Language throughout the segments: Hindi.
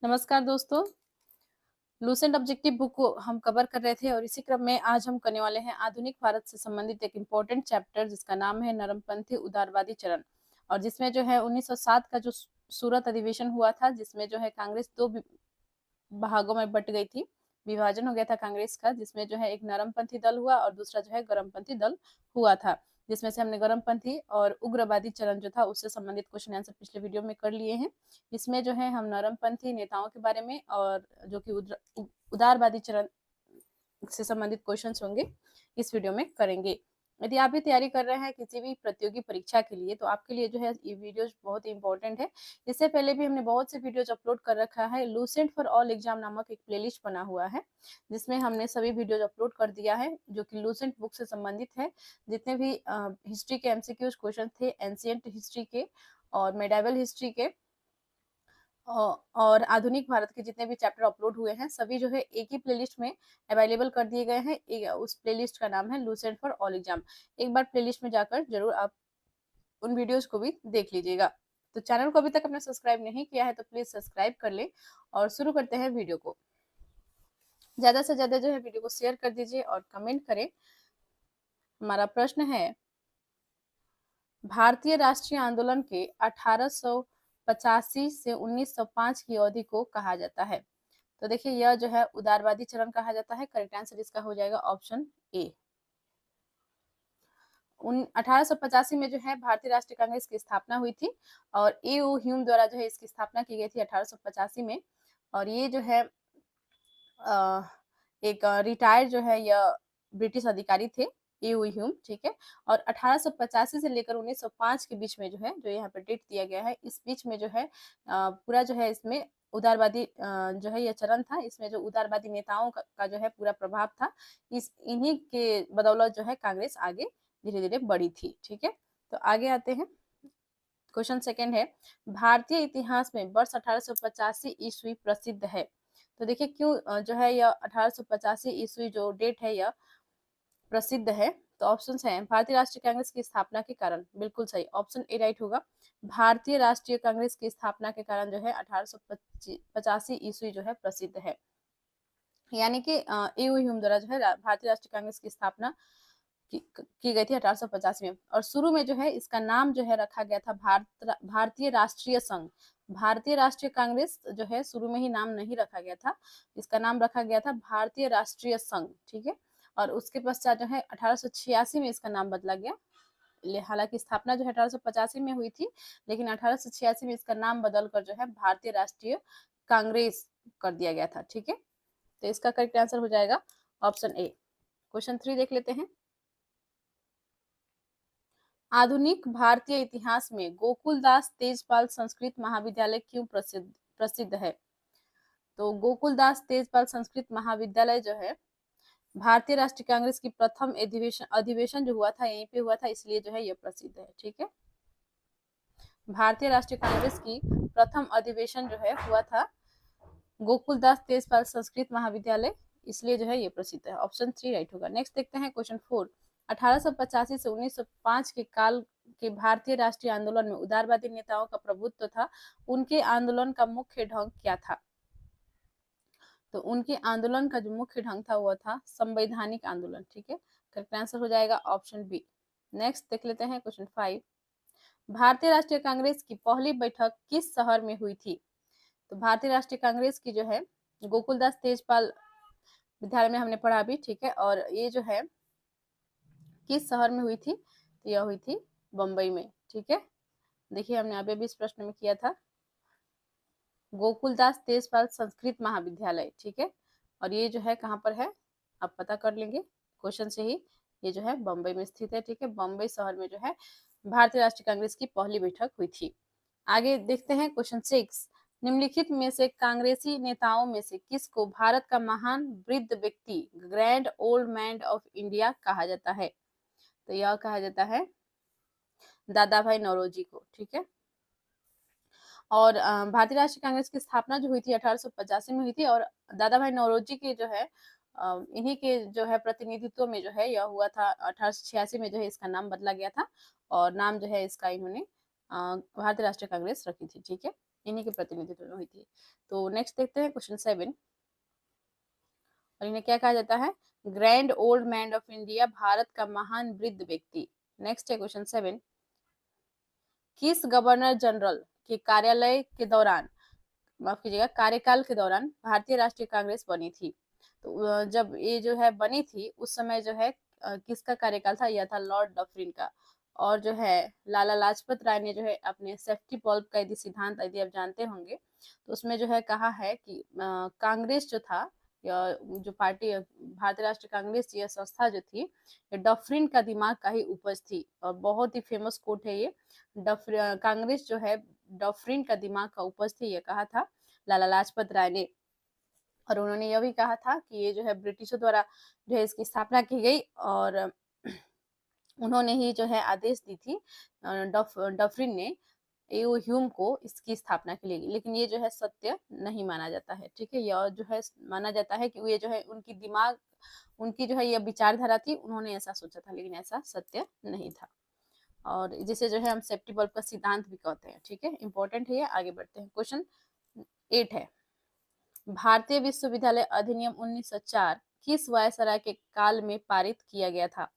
नमस्कार दोस्तों। लूसेंट ऑब्जेक्टिव बुक को हम कवर कर रहे थे और इसी क्रम में आज हम करने वाले हैं आधुनिक भारत से संबंधित एक इम्पोर्टेंट चैप्टर जिसका नाम है नरमपंथी उदारवादी चरण। और जिसमें जो है 1907 का जो सूरत अधिवेशन हुआ था, जिसमें जो है कांग्रेस दो भागों में बट गई थी। विभाजन हो गया था कांग्रेस का, जिसमें जो है एक नरमपंथी दल हुआ और दूसरा जो है गरमपंथी दल हुआ था। जिसमें से हमने गरमपंथी और उग्रवादी चरण जो था उससे संबंधित क्वेश्चन आंसर पिछले वीडियो में कर लिए हैं। इसमें जो है हम नरमपंथी नेताओं के बारे में और जो कि उदारवादी चरण से संबंधित क्वेश्चंस होंगे इस वीडियो में करेंगे। यदि आप भी तैयारी कर रहे हैं किसी भी प्रतियोगी परीक्षा के लिए, तो आपके लिए जो है ये वीडियोज बहुत ही इंपॉर्टेंट है। इससे पहले भी हमने बहुत से वीडियोज अपलोड कर रखा है। लूसेंट फॉर ऑल एग्जाम नामक एक प्लेलिस्ट बना हुआ है, जिसमें हमने सभी वीडियोज अपलोड कर दिया है जो कि लूसेंट बुक से संबंधित है। जितने भी हिस्ट्री के एमसीक्यूज क्वेश्चन थे, एंशिएंट हिस्ट्री के और मेडाइवल हिस्ट्री के और आधुनिक भारत के जितने भी चैप्टर अपलोड हुए हैं, सभी जो है एक ही प्लेलिस्ट में अवेलेबल कर दिए गए हैं। उस प्लेलिस्ट का नाम है लूसेंट फॉर ऑल एग्जाम। एक बार प्लेलिस्ट में जाकर जरूर आप उन वीडियोस को भी देख लीजिएगा। तो चैनल को अभी तक आपने सब्सक्राइब नहीं किया है तो प्लीज सब्सक्राइब कर ले और शुरू करते हैं वीडियो को। ज्यादा से ज्यादा जो है वीडियो को शेयर कर दीजिए और कमेंट करें। हमारा प्रश्न है, भारतीय राष्ट्रीय आंदोलन के 1885 से 1905 की अवधि को कहा जाता है। तो देखिए, यह जो है उदारवादी चरण कहा जाता है। करेक्ट आंसर इसका हो जाएगा ऑप्शन ए। 1885 में जो है भारतीय राष्ट्रीय कांग्रेस की स्थापना हुई थी और ए.ओ. ह्यूम द्वारा जो है इसकी स्थापना की गई थी 1885 में। और ये जो है एक रिटायर्ड जो है यह ब्रिटिश अधिकारी थे, ए.ओ. ह्यूम, ठीक है। और 1885 से लेकर 1905 के बीच में जो है, जो यहाँ पे डेट दिया गया है, इस बीच में जो है पूरा जो है इसमें उदारवादी जो है यह चरण था। इसमें जो उदारवादी नेताओं का जो है पूरा प्रभाव था। इन्हीं के बदौलत जो है कांग्रेस आगे धीरे धीरे बढ़ी थी, ठीक है। तो आगे आते हैं। क्वेश्चन सेकंड है, भारतीय इतिहास में वर्ष 1885 ईस्वी प्रसिद्ध है। तो देखिए क्यों जो है यह 1885 ईस्वी जो डेट है यह प्रसिद्ध है। तो ऑप्शंस हैं, भारतीय राष्ट्रीय कांग्रेस की स्थापना के कारण, बिल्कुल सही, ऑप्शन ए राइट होगा। भारतीय राष्ट्रीय कांग्रेस की स्थापना के कारण जो है 1885 ईस्वी जो है प्रसिद्ध है। यानी कि ए.ओ. ह्यूम द्वारा जो है भारतीय राष्ट्रीय कांग्रेस की स्थापना की गई थी 1885 में। और शुरू में जो है इसका नाम जो है रखा गया था भारतीय राष्ट्रीय संघ। भारतीय राष्ट्रीय कांग्रेस जो है शुरू में ही नाम नहीं रखा गया था, इसका नाम रखा गया था भारतीय राष्ट्रीय संघ, ठीक है। और उसके पश्चात जो है 1886 में इसका नाम बदला गया। हालांकि स्थापना जो है 1885 में हुई थी, लेकिन 1886 में इसका नाम बदल कर जो है भारतीय राष्ट्रीय कांग्रेस कर दिया गया था, ठीक है। तो इसका करेक्ट आंसर हो जाएगा ऑप्शन ए। क्वेश्चन 3 देख लेते हैं। आधुनिक भारतीय इतिहास में गोकुलदास तेजपाल संस्कृत महाविद्यालय क्यों प्रसिद्ध है? तो गोकुलदास तेजपाल संस्कृत महाविद्यालय जो है भारतीय राष्ट्रीय कांग्रेस की प्रथम अधिवेशन जो हुआ था यहीं पे हुआ था, इसलिए जो है यह प्रसिद्ध है, ठीक है। भारतीय राष्ट्रीय कांग्रेस की प्रथम अधिवेशन जो है हुआ था गोकुलदास तेजपाल संस्कृत महाविद्यालय, इसलिए जो है ये प्रसिद्ध है। ऑप्शन 3 राइट होगा। नेक्स्ट देखते हैं क्वेश्चन 4। 1885 से 1905 के काल के भारतीय राष्ट्रीय आंदोलन में उदारवादी नेताओं का प्रभुत्व था। उनके आंदोलन का मुख्य ढंग क्या था? तो उनके आंदोलन का जो मुख्य ढंग था वह था संवैधानिक आंदोलन, ठीक है। करेक्ट आंसर हो जाएगा ऑप्शन बी। नेक्स्ट देख लेते हैं क्वेश्चन 5। भारतीय राष्ट्रीय कांग्रेस की पहली बैठक किस शहर में हुई थी? तो भारतीय राष्ट्रीय कांग्रेस की जो है गोकुलदास तेजपाल विद्यालय में हमने पढ़ा भी, ठीक है। और ये जो है किस शहर में हुई थी? तो यह हुई थी बम्बई में, ठीक है। देखिए हमने अभी भी इस प्रश्न में किया था गोकुलदास तेजपाल संस्कृत महाविद्यालय, ठीक है। और ये जो है कहाँ पर है आप पता कर लेंगे क्वेश्चन से ही। ये जो है बम्बई में स्थित है, ठीक है। बम्बई शहर में जो है भारतीय राष्ट्रीय कांग्रेस की पहली बैठक हुई थी। आगे देखते हैं क्वेश्चन 6। निम्नलिखित में से कांग्रेसी नेताओं में से किसको भारत का महान वृद्ध व्यक्ति, grand old man of India कहा जाता है? तो यह कहा जाता है दादा भाई नौरोजी को, ठीक है। और भारतीय राष्ट्रीय कांग्रेस की स्थापना जो हुई थी 1885 में हुई थी और दादा भाई नौरोजी के जो है इन्हीं के जो है प्रतिनिधित्व में जो है यह हुआ था। 1886 में जो है इसका नाम बदला गया था और नाम जो है इसका इन्होंने भारतीय राष्ट्रीय कांग्रेस रखी थी, ठीक है। इन्हीं के प्रतिनिधित्व में हुई थी। तो नेक्स्ट देखते हैं क्वेश्चन 7, और इन्हें क्या कहा जाता है? Grand old man of India, Bharat का महान वृद्ध व्यक्ति। नेक्स्ट है क्वेश्चन 7, किस गवर्नर जनरल के कार्यालय के दौरान, माफ कीजिएगा, कार्यकाल के दौरान भारतीय राष्ट्रीय कांग्रेस बनी थी? तो जब ये जो है बनी थी उस समय जो है किसका कार्यकाल था? यह था लॉर्ड डफरिन का। और जो है लाला लाजपत राय ने जो है अपने सेफ्टी बल्ब का यदि सिद्धांत यदि आप जानते होंगे तो उसमें जो है कहा है कि कांग्रेस जो था, या जो पार्टी भारतीय राष्ट्रीय कांग्रेस यह संस्था जो थी, ये डफरिन का दिमाग का ही उपज थी। और बहुत ही फेमस कोट है ये, कांग्रेस जो है डफरिन का दिमाग का उपज थी, ये कहा था लाला लाजपत राय ने। और उन्होंने यह भी कहा था कि ये जो है ब्रिटिशों द्वारा जो है इसकी स्थापना की गई, और उन्होंने ही जो है आदेश दी थी डफरिन ने एओ ह्यूम को इसकी स्थापना के लिए। लेकिन ये जो है सत्य नहीं माना जाता है, ठीक है। यह जो है माना जाता है कि ये जो है उनकी जो है यह विचारधारा थी, उन्होंने ऐसा सोचा था, लेकिन ऐसा सत्य नहीं था। और जिसे जो है हम सेफ्टी बल्ब का सिद्धांत भी कहते हैं, ठीक है, इंपॉर्टेंट है ये। आगे बढ़ते हैं, क्वेश्चन 8 है, भारतीय विश्वविद्यालय अधिनियम 1904 किस वायसराय के काल में पारित किया गया था?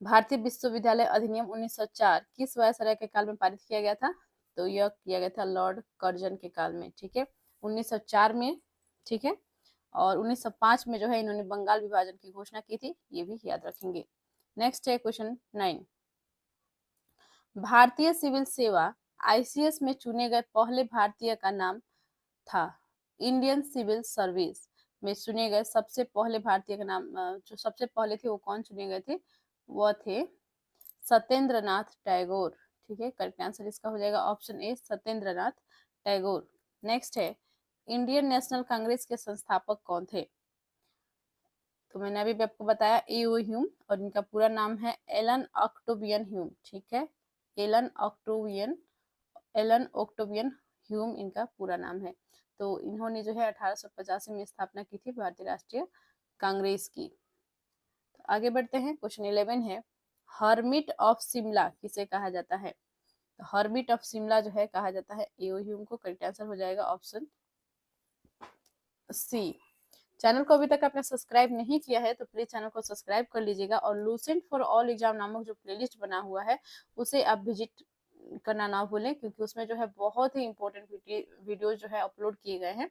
भारतीय विश्वविद्यालय अधिनियम 1904 किस वायसराय के काल में पारित किया गया था? तो यह किया गया था लॉर्ड कर्जन के काल में, ठीक है, 1904 में, ठीक है। और 1905 में जो है इन्होंने बंगाल विभाजन की घोषणा की थी, ये भी याद रखेंगे। नेक्स्ट है क्वेश्चन 9, भारतीय सिविल सेवा आईसीएस में चुने गए पहले भारतीय का नाम था? इंडियन सिविल सर्विस में चुने गए सबसे पहले भारतीय का नाम, जो सबसे पहले थे वो कौन चुने गए थे? वो थे सत्येंद्र नाथ टैगोर, ठीक है। करेक्ट आंसर इसका हो जाएगा option A, Satyendra Nath Tagore. Next है, इंडियन नेशनल कांग्रेस के संस्थापक कौन थे? तो मैंने अभी भी आपको बताया एओ ह्यूम, और इनका पूरा नाम है एलन ऑक्टेवियन ह्यूम, ठीक है, एलन ऑक्टेवियन ह्यूम इनका पूरा नाम है। तो इन्होंने जो है 1885 में स्थापना की थी भारतीय राष्ट्रीय कांग्रेस की। तो आगे बढ़ते हैं, क्वेश्चन 11 है, हर्मिट ऑफ शिमला किसे कहा जाता है? तो हर्मिट ऑफ शिमला जो है कहा जाता है एओ ह्यूम को। करेक्ट आंसर हो जाएगा ऑप्शन सी। चैनल को अभी तक आपने सब्सक्राइब नहीं किया है तो प्लीज चैनल को सब्सक्राइब कर लीजिएगा, और लूसेंट फॉर ऑल एग्जाम नामक जो प्लेलिस्ट बना हुआ है उसे आप विजिट करना ना भूलें, क्योंकि उसमें जो है बहुत ही इंपॉर्टेंट वीडियो जो है अपलोड किए गए हैं,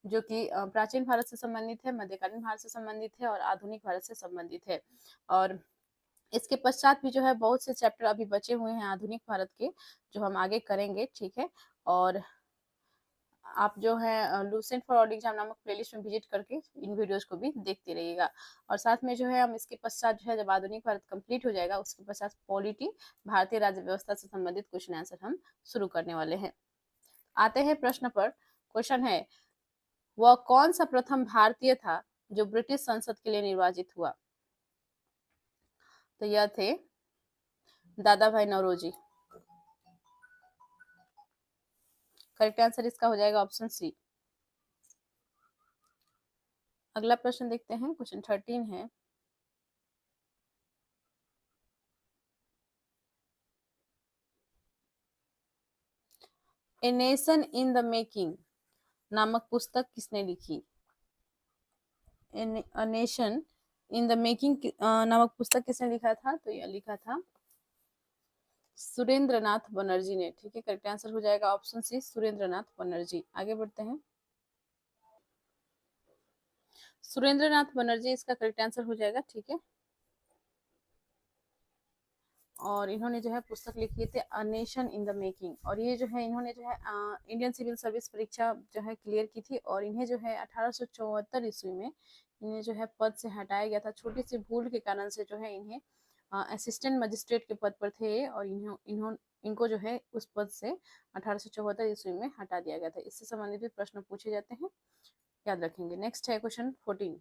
जो कि प्राचीन भारत से संबंधित है, मध्यकालीन भारत से संबंधित है और आधुनिक भारत से संबंधित है। और इसके पश्चात भी जो है बहुत से चैप्टर अभी बचे हुए हैं आधुनिक भारत के, जो हम आगे करेंगे, ठीक है। और आप जो है लूसेंट फॉर ऑल एग्जाम नामक प्लेलिस्ट में विजिट करके इन वीडियोस को भी देखते रहिएगा। और साथ में जो है हम इसके पश्चात जो है जब आधुनिक भारत कंप्लीट हो जाएगा उसके पश्चात पॉलिटी, भारतीय राज्य व्यवस्था से संबंधित क्वेश्चन आंसर हम शुरू करने वाले हैं। आते हैं प्रश्न पर। क्वेश्चन है, वह कौन सा प्रथम भारतीय था जो ब्रिटिश संसद के लिए निर्वाचित हुआ? तो यह थे दादा भाई नौरोजी। करेक्ट आंसर इसका हो जाएगा ऑप्शन सी। अगला प्रश्न देखते हैं, क्वेश्चन 13 है, a nation in the making नामक पुस्तक किसने लिखी? A nation in the making नामक पुस्तक किसने लिखा था? तो यह लिखा था सुरेंद्र नाथ बनर्जी ने, ठीक है। करेक्ट आंसर हो जाएगा ऑप्शन सी, सुरेंद्र नाथ बनर्जी। आगे बढ़ते हैं, सुरेंद्र नाथ बनर्जी इसका करेक्ट आंसर हो जाएगा, ठीक है। और इन्होंने जो है पुस्तक लिखी थी a nation in the making, और ये जो है इन्होंने जो है इंडियन सिविल सर्विस परीक्षा जो है क्लियर की थी, और इन्हें जो है 1874 ईस्वी में इन्हें जो है पद से हटाया गया था। छोटी सी भूल के कारण से जो है इन्हें असिस्टेंट मजिस्ट्रेट के पद पर थे, और इनको जो है उस पद से 1874 ईस्वी में हटा दिया गया था। इससे संबंधित भी प्रश्न पूछे जाते हैं, याद रखेंगे। नेक्स्ट है क्वेश्चन 14,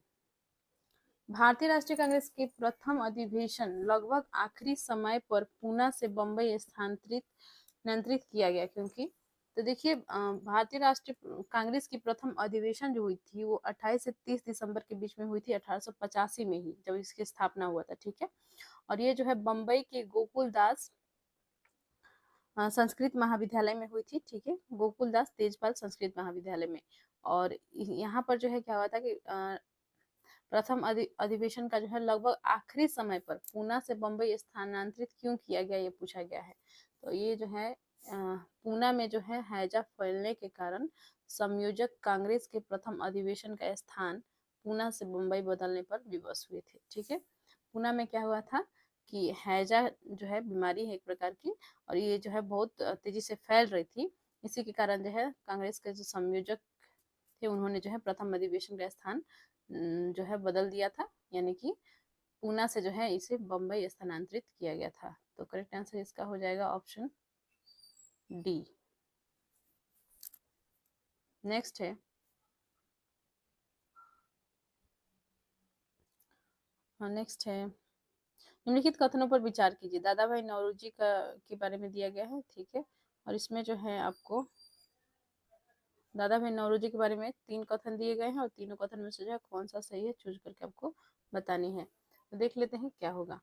भारतीय राष्ट्रीय कांग्रेस के प्रथम अधिवेशन लगभग आखिरी समय पर पूना से बंबई स्थानांतरित किया गया, क्योंकि तो देखिए भारतीय राष्ट्रीय कांग्रेस की प्रथम अधिवेशन जो हुई थी वो 28 से 30 दिसंबर के बीच में हुई थी 1885 में ही, जब इसकी स्थापना हुआ था, ठीक है। और ये जो है बंबई के गोकुल दास संस्कृत महाविद्यालय में हुई थी, ठीक है, गोकुलदास तेजपाल संस्कृत महाविद्यालय में। और यहाँ पर जो है क्या हुआ था कि प्रथम अधिवेशन का जो है लगभग आखिरी समय पर पूना से बंबई स्थानांतरित क्यों किया गया, ये पूछा गया है। तो ये जो है पूना में जो है हैजा फैलने के कारण संयोजक कांग्रेस के प्रथम अधिवेशन का स्थान पूना से बंबई बदलने पर विवश हुए थे, ठीक है। पूना में क्या हुआ था कि हैजा जो है बीमारी है एक प्रकार की, और ये जो है बहुत तेजी से फैल रही थी। इसी के कारण जो है कांग्रेस के जो संयोजक थे उन्होंने जो है प्रथम अधिवेशन का स्थान जो है बदल दिया था, यानी कि पूना से जो है इसे बंबई स्थानांतरित किया गया था। तो करेक्ट आंसर इसका हो जाएगा ऑप्शन डी। नेक्स्ट है नेक्स्ट है निम्नलिखित कथनों पर विचार कीजिए। दादा भाई नौरोजी का के बारे में दिया गया है, ठीक है, और इसमें जो है आपको दादा भाई नौरोजी के बारे में 3 कथन दिए गए हैं, और तीनों कथन में से जो है कौन सा सही है चूज करके आपको बतानी है। तो देख लेते हैं क्या होगा।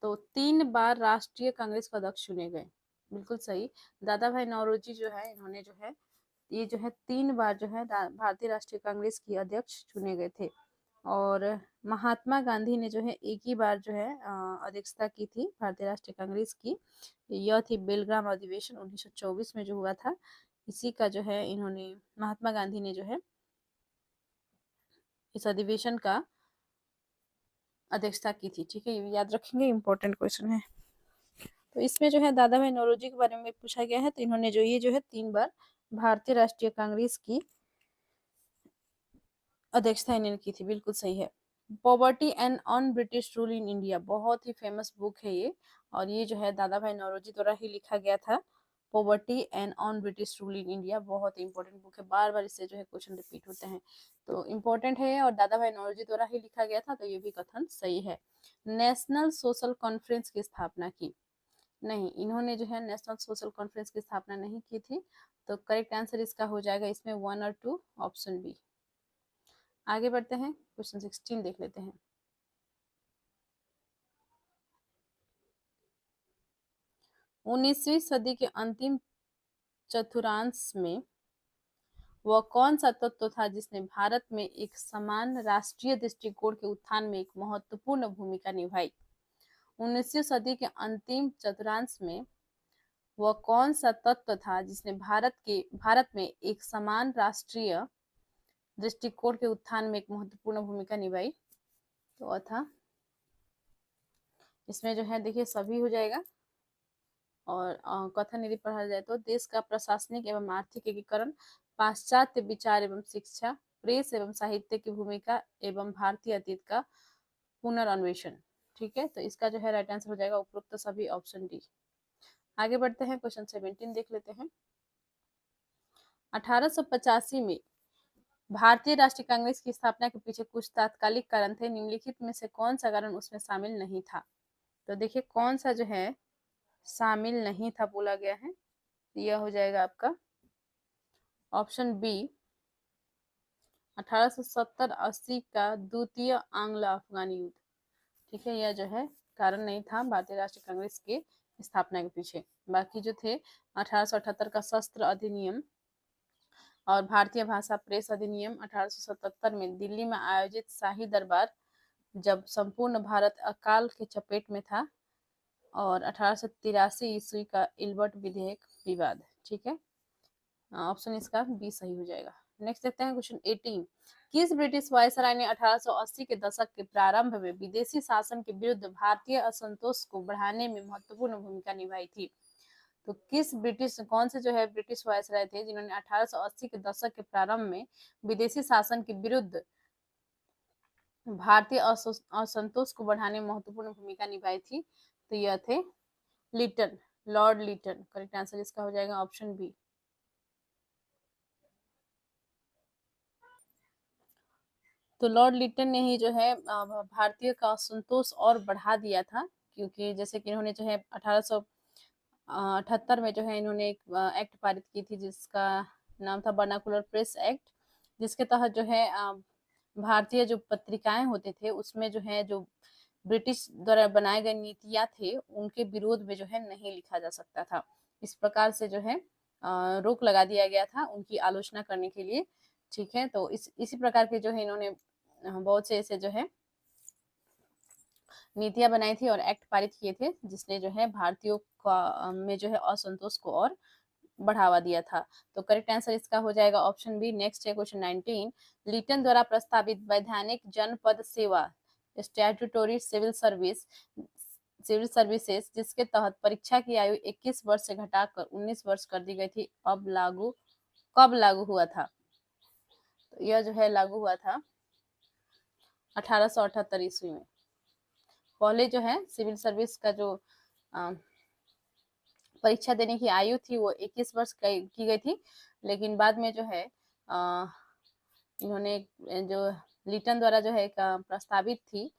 तो 3 बार राष्ट्रीय कांग्रेस का अध्यक्ष चुने गए, बिल्कुल सही। दादा भाई नौरोजी जो है इन्होंने जो है ये जो है 3 बार जो है भारतीय राष्ट्रीय कांग्रेस की अध्यक्ष चुने गए थे। और महात्मा गांधी ने जो है एक ही बार जो है अध्यक्षता की थी भारतीय राष्ट्रीय कांग्रेस की। यह थी बेलग्राम अधिवेशन 1924 में जो हुआ था। इसी का जो है इन्होंने महात्मा गांधी ने जो है इस अधिवेशन का अध्यक्षता की थी, ठीक है, ये याद रखेंगे, इंपॉर्टेंट क्वेश्चन है। तो इसमें जो है दादा भाई नौरोजी के बारे में पूछा गया है। तो इन्होंने जो ये जो है 3 बार भारतीय राष्ट्रीय कांग्रेस की अध्यक्षता इन्होंने की थी, बिल्कुल सही है। Poverty and on British rule in India, बहुत ही फेमस बुक है ये, और ये जो है दादा भाई नौरोजी द्वारा ही लिखा गया था। Poverty and on British rule in India बहुत इंपॉर्टेंट बुक है, बार बार इससे जो है क्वेश्चन रिपीट होते हैं, तो इम्पोर्टेंट है और दादा भाई नौरोजी द्वारा ही लिखा गया था, तो ये भी कथन सही है। नेशनल सोशल कॉन्फ्रेंस की स्थापना की, नहीं, इन्होंने जो है नेशनल सोशल कॉन्फ्रेंस की स्थापना नहीं की थी। तो करेक्ट आंसर इसका हो जाएगा इसमें 1 और 2, ऑप्शन बी। आगे बढ़ते हैं, क्वेश्चन 16 देख लेते हैं। 19वीं सदी के अंतिम चतुर्थांश में वह कौन सा तत्व था जिसने भारत में एक समान राष्ट्रीय दृष्टिकोण के उत्थान में एक महत्वपूर्ण भूमिका निभाई? 19वीं सदी के अंतिम चतुर्थांश में वह कौन सा तत्व था जिसने भारत में एक समान राष्ट्रीय दृष्टिकोण के उत्थान में एक महत्वपूर्ण भूमिका निभाई? तो था इसमें जो है देखिए सभी हो जाएगा। और कथन यदि पढ़ा जाए तो देश का प्रशासनिक एवं आर्थिक एकीकरण, पाश्चात्य विचार एवं शिक्षा, प्रेस एवं साहित्य की भूमिका एवं भारतीय अतीत का पुनर्न्वेषण, ठीक है। तो इसका जो है राइट आंसर हो जाएगा उपरोक्त सभी, ऑप्शन डी। आगे बढ़ते हैं, क्वेश्चन 17 देख लेते हैं। 1885 में भारतीय राष्ट्रीय कांग्रेस की स्थापना के पीछे कुछ तात्कालिक कारण थे, निम्नलिखित में से कौन सा कारण उसमें शामिल नहीं था? तो देखिए कौन सा जो है शामिल नहीं था बोला गया है, यह हो जाएगा आपका ऑप्शन बी, 1870-80 का द्वितीय आंग्ल अफगानी युद्ध, ठीक है, यह जो है कारण नहीं था भारतीय राष्ट्रीय कांग्रेस के स्थापना के पीछे। बाकी जो थे 1878 का शस्त्र अधिनियम और भारतीय भाषा प्रेस अधिनियम, 1877 में दिल्ली में आयोजित शाही दरबार जब संपूर्ण भारत अकाल के चपेट में था, और 1883 ईस्वी का इल्बर्ट विधेयक विवाद, ठीक है, ऑप्शन इसका बी सही हो जाएगा। नेक्स्ट देखते हैं क्वेश्चन 18। किस ब्रिटिश वायसराय ने 1880 के दशक के प्रारंभ में विदेशी शासन के विरुद्ध भारतीय असंतोष को बढ़ाने में महत्वपूर्ण भूमिका निभाई थी? तो कौन से जो है ब्रिटिश वायसराय थे जिन्होंने 1880 के दशक के प्रारंभ में विदेशी शासन के विरुद्ध भारतीय असंतोष को बढ़ाने में महत्वपूर्ण भूमिका निभाई थी? तो यह थे Lytton, Lord Lytton. Correct answer इसका हो जाएगा ऑप्शन बी। तो लॉर्ड लिटन ने ही जो है भारतीय का असंतोष और बढ़ा दिया था, क्योंकि जैसे कि इन्होंने जो है 1878 में जो है इन्होंने एक एक्ट पारित की थी जिसका नाम था वर्नाकुलर प्रेस एक्ट, जिसके तहत जो है भारतीय जो पत्रिकाएं होते थे उसमें जो है जो ब्रिटिश द्वारा बनाए गए नीतियां थे उनके विरोध में जो है नहीं लिखा जा सकता था। इस प्रकार से जो है रोक लगा दिया गया था उनकी आलोचना करने के लिए। ठीक है, तो इसी प्रकार के जो है इन्होंने बहुत से ऐसे जो है नीतियां बनाई थी और एक्ट पारित किए थे जिसने जो है भारतीयों का में जो है असंतोष को और बढ़ावा दिया था। तो करेक्ट आंसर इसका हो जाएगा ऑप्शन बी। नेक्स्ट है क्वेश्चन 19। लिटन द्वारा प्रस्तावित वैधानिक जनपद सेवा स्टैट्यूटोरी सिविल सर्विसेज जिसके तहत परीक्षा की आयु 21 वर्ष से घटाकर 19 वर्ष कर दी गई थी, कब लागू हुआ था? तो यह जो है लागू हुआ था 1878 ईस्वी में। पहले जो है सिविल सर्विस का जो परीक्षा देने की आयु थी वो 21 वर्ष की गई थी, लेकिन बाद में जो है इन्होंने जो लिटन द्वारा जो है प्रस्तावित थी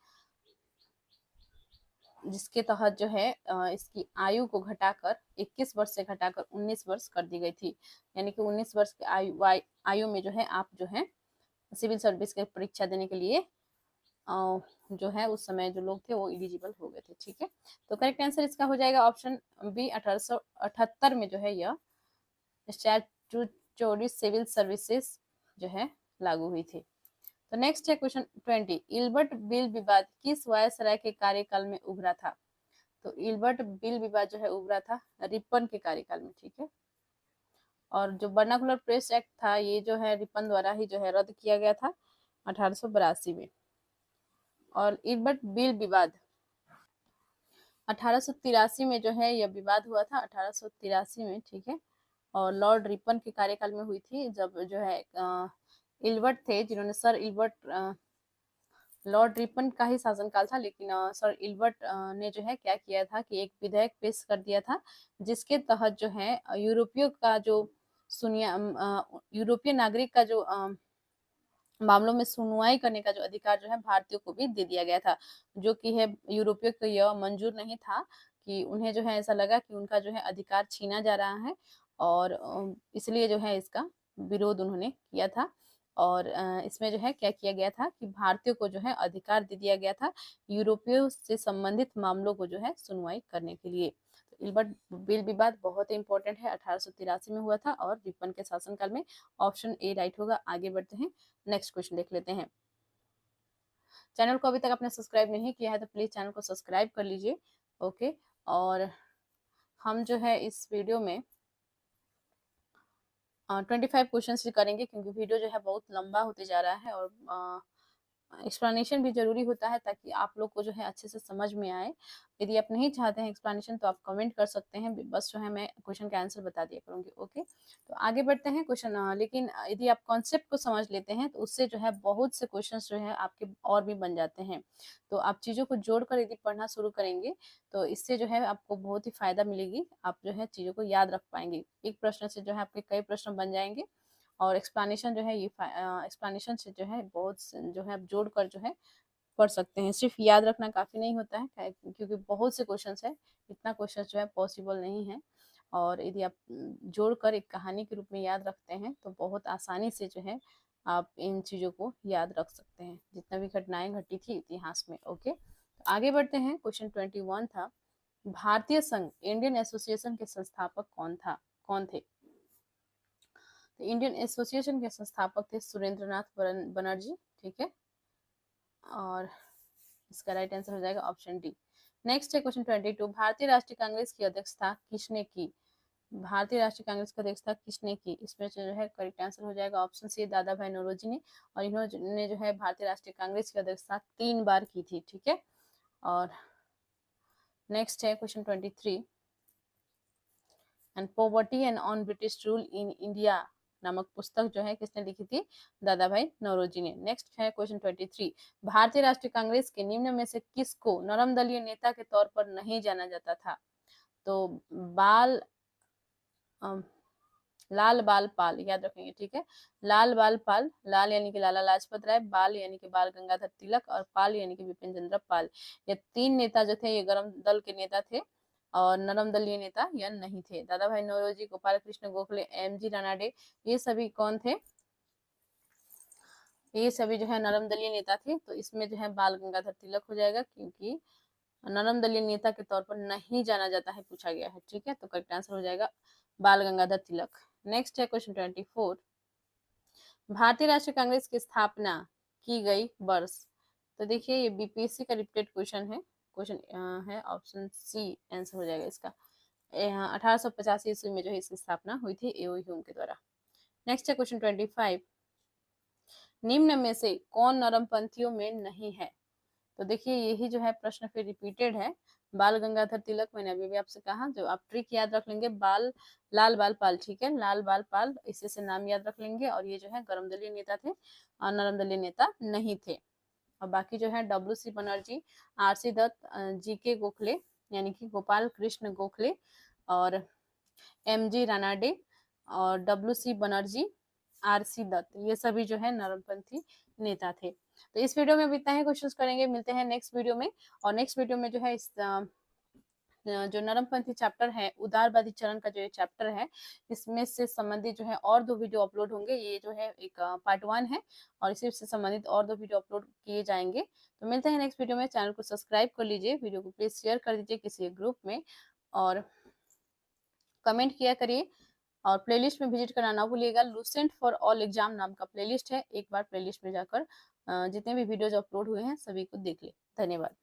जिसके तहत जो है इसकी आयु को घटाकर 21 वर्ष से घटाकर 19 वर्ष कर दी गई थी। यानी कि 19 वर्ष की आयु में जो है आप जो है सिविल सर्विस की परीक्षा देने के लिए जो है उस समय जो लोग थे वो एलिजिबल हो गए थे। ठीक है, तो करेक्ट आंसर इसका हो जाएगा ऑप्शन बी। 1878 में जो है यह स्टैट्यूटोरी सिविल सर्विसेज जो है लागू हुई थी। तो नेक्स्ट है क्वेश्चन 20। इल्बर्ट बिल विवाद किस वायसराय के कार्यकाल में उभरा था? तो इल्बर्ट बिल विवाद जो है उभरा था रिपन के कार्यकाल में। ठीक है, और जो वर्नाकुलर प्रेस एक्ट था ये जो है रिपन द्वारा ही जो है रद्द किया गया था 1882 में। और इल्बर्ट बिल विवाद 1883 में जो है यह विवाद हुआ था 1883 में। ठीक है, और लॉर्ड रिपन के कार्यकाल में हुई थी जब जो है इल्बर्ट थे जिन्होंने सर इल्बर्ट लॉर्ड रिपन का ही शासनकाल था, लेकिन सर इल्बर्ट ने जो है क्या किया था कि एक विधेयक पेश कर दिया था जिसके तहत जो है यूरोपियों का जो यूरोपीय नागरिक का जो मामलों में सुनवाई करने का जो अधिकार जो है भारतीयों को भी दे दिया गया था, जो कि है यूरोपियों को यह मंजूर नहीं था कि उन्हें जो है ऐसा लगा कि उनका जो है अधिकार छीना जा रहा है, और इसलिए जो है इसका विरोध उन्होंने किया था। और इसमें जो है क्या किया गया था कि भारतीयों को जो है अधिकार दे दिया गया था यूरोपियों से संबंधित मामलों को जो है सुनवाई करने के लिए। तो इल्बर्ट बिल विवाद बहुत ही इंपॉर्टेंट है, 1883 में हुआ था और रिपन के शासनकाल में। ऑप्शन ए राइट होगा। आगे बढ़ते हैं, नेक्स्ट क्वेश्चन देख लेते हैं। चैनल को अभी तक आपने सब्सक्राइब नहीं किया है तो प्लीज चैनल को सब्सक्राइब कर लीजिए। ओके, और हम जो है इस वीडियो में 25 क्वेश्चन करेंगे क्योंकि वीडियो जो है बहुत लंबा होते जा रहा है और एक्सप्लेनेशन भी जरूरी होता है ताकि आप लोग को जो है अच्छे से समझ में आए। यदि आप नहीं चाहते हैं एक्सप्लेनेशन तो आप कमेंट कर सकते हैं, बस जो है मैं क्वेश्चन का आंसर बता दिया करूँगी। ओके, तो आगे बढ़ते हैं क्वेश्चन। लेकिन यदि आप कॉन्सेप्ट को समझ लेते हैं तो उससे जो है बहुत से क्वेश्चन जो है आपके और भी बन जाते हैं। तो आप चीज़ों को जोड़कर यदि पढ़ना शुरू करेंगे तो इससे जो है आपको बहुत ही फायदा मिलेगी, आप जो है चीज़ों को याद रख पाएंगे। एक प्रश्न से जो है आपके कई प्रश्न बन जाएंगे, और एक्सप्लेनेशन जो है ये एक्सप्लेनेशन से जो है बहुत जो है आप जोड़ कर जो है पढ़ सकते हैं। सिर्फ याद रखना काफ़ी नहीं होता है क्योंकि बहुत से क्वेश्चंस है, इतना क्वेश्चन जो है पॉसिबल नहीं है। और यदि आप जोड़कर एक कहानी के रूप में याद रखते हैं तो बहुत आसानी से जो है आप इन चीज़ों को याद रख सकते हैं जितना भी घटनाएं घटी थी इतिहास में। ओके, तो आगे बढ़ते हैं। क्वेश्चन 21 था, भारतीय संघ इंडियन एसोसिएशन के संस्थापक कौन थे? तो इंडियन एसोसिएशन के संस्थापक थे सुरेंद्रनाथ बनर्जी। ठीक है, और इसका राइट आंसर हो जाएगा ऑप्शन डी। नेक्स्ट है क्वेश्चन 22। भारतीय राष्ट्रीय कांग्रेस की अध्यक्षता किसने की? भारतीय राष्ट्रीय कांग्रेस की अध्यक्षता किसने की? इसमें जो है करेक्ट आंसर हो जाएगा ऑप्शन सी, दादा भाई नौरोजी ने। और इन्होंने जो है भारतीय राष्ट्रीय कांग्रेस की अध्यक्षता 3 बार की थी। ठीक है, और नेक्स्ट है question 23। And poverty and on British rule in India नामक पुस्तक जो है किसने लिखी थी? दादा भाई नौरोजी ने। नेक्स्ट है क्वेश्चन 23। भारतीय राष्ट्रीय कांग्रेस के निम्न में से किसको नरम दलीय नेता के तौर पर नहीं जाना जाता था? तो लाल बाल पाल, याद रखेंगे। ठीक है, लाल बाल पाल, लाल यानी कि लाला लाजपत राय, बाल यानी कि बाल गंगाधर तिलक, और पाल यानी कि बिपिन चंद्र पाल। ये 3 नेता जो थे ये गरम दल के नेता थे और नरम दलीय नेता यह नहीं थे। दादा भाई नौरोजी, गोपाल कृष्ण गोखले, एम जी रानाडे, ये सभी कौन थे? ये सभी जो है नरम दलीय नेता थे, तो इसमें जो है बाल गंगाधर तिलक हो जाएगा, क्योंकि नरम दलीय नेता के तौर पर नहीं जाना जाता है, पूछा गया है। ठीक है, तो करेक्ट आंसर हो जाएगा बाल गंगाधर तिलक। नेक्स्ट है क्वेश्चन 24, भारतीय राष्ट्रीय कांग्रेस की स्थापना की गई वर्ष। तो देखिए ये बीपीएससी का रिपीटेड क्वेश्चन है, क्वेश्चन है ऑप्शन सी आंसर हो जाएगा इसका। 1885 ईस्वी में जो है इसकी स्थापना हुई थी एओ ह्यूम के द्वारा। नेक्स्ट है क्वेश्चन 25, निम्न में से कौन नरमपंथियों में नहीं है। तो देखिए यही जो है प्रश्न फिर रिपीटेड है। बाल गंगाधर तिलक, मैंने अभी भी आपसे कहा, जो आप ट्रिक याद रख लेंगे, लाल बाल पाल, ठीक है, लाल बाल पाल, इसी से नाम याद रख लेंगे, और ये जो है गर्म दलीय नेता थे और नरम दलीय नेता नहीं थे। और बाकी जो है डब्ल्यू.सी. बनर्जी, आर.सी. दत्त, जी.के. गोखले यानी कि गोपाल कृष्ण गोखले, और एम.जी. रानाडे, और डब्ल्यू.सी. बनर्जी, आर.सी. दत्त, ये सभी जो है नरमपंथी नेता थे। तो इस वीडियो में अब इतना ही क्वेश्चंस करेंगे, मिलते हैं नेक्स्ट वीडियो में। और नेक्स्ट वीडियो में जो है इस जो नरमपंथी चैप्टर है, उदारवादी चरण का जो ये चैप्टर है, इसमें से संबंधित जो है और 2 वीडियो अपलोड होंगे। ये जो है एक पार्ट 1 है, और इसी से संबंधित और 2 वीडियो अपलोड किए जाएंगे। तो मिलते हैं नेक्स्ट वीडियो में। चैनल को सब्सक्राइब कर लीजिए, वीडियो को प्लीज शेयर कर दीजिए किसी ग्रुप में, और कमेंट किया करिए, और प्लेलिस्ट में विजिट करना ना भूलिएगा। लूसेंट फॉर ऑल एग्जाम नाम का प्लेलिस्ट है, एक बार प्लेलिस्ट में जाकर जितने भी वीडियोज अपलोड हुए हैं सभी को देख ले। धन्यवाद।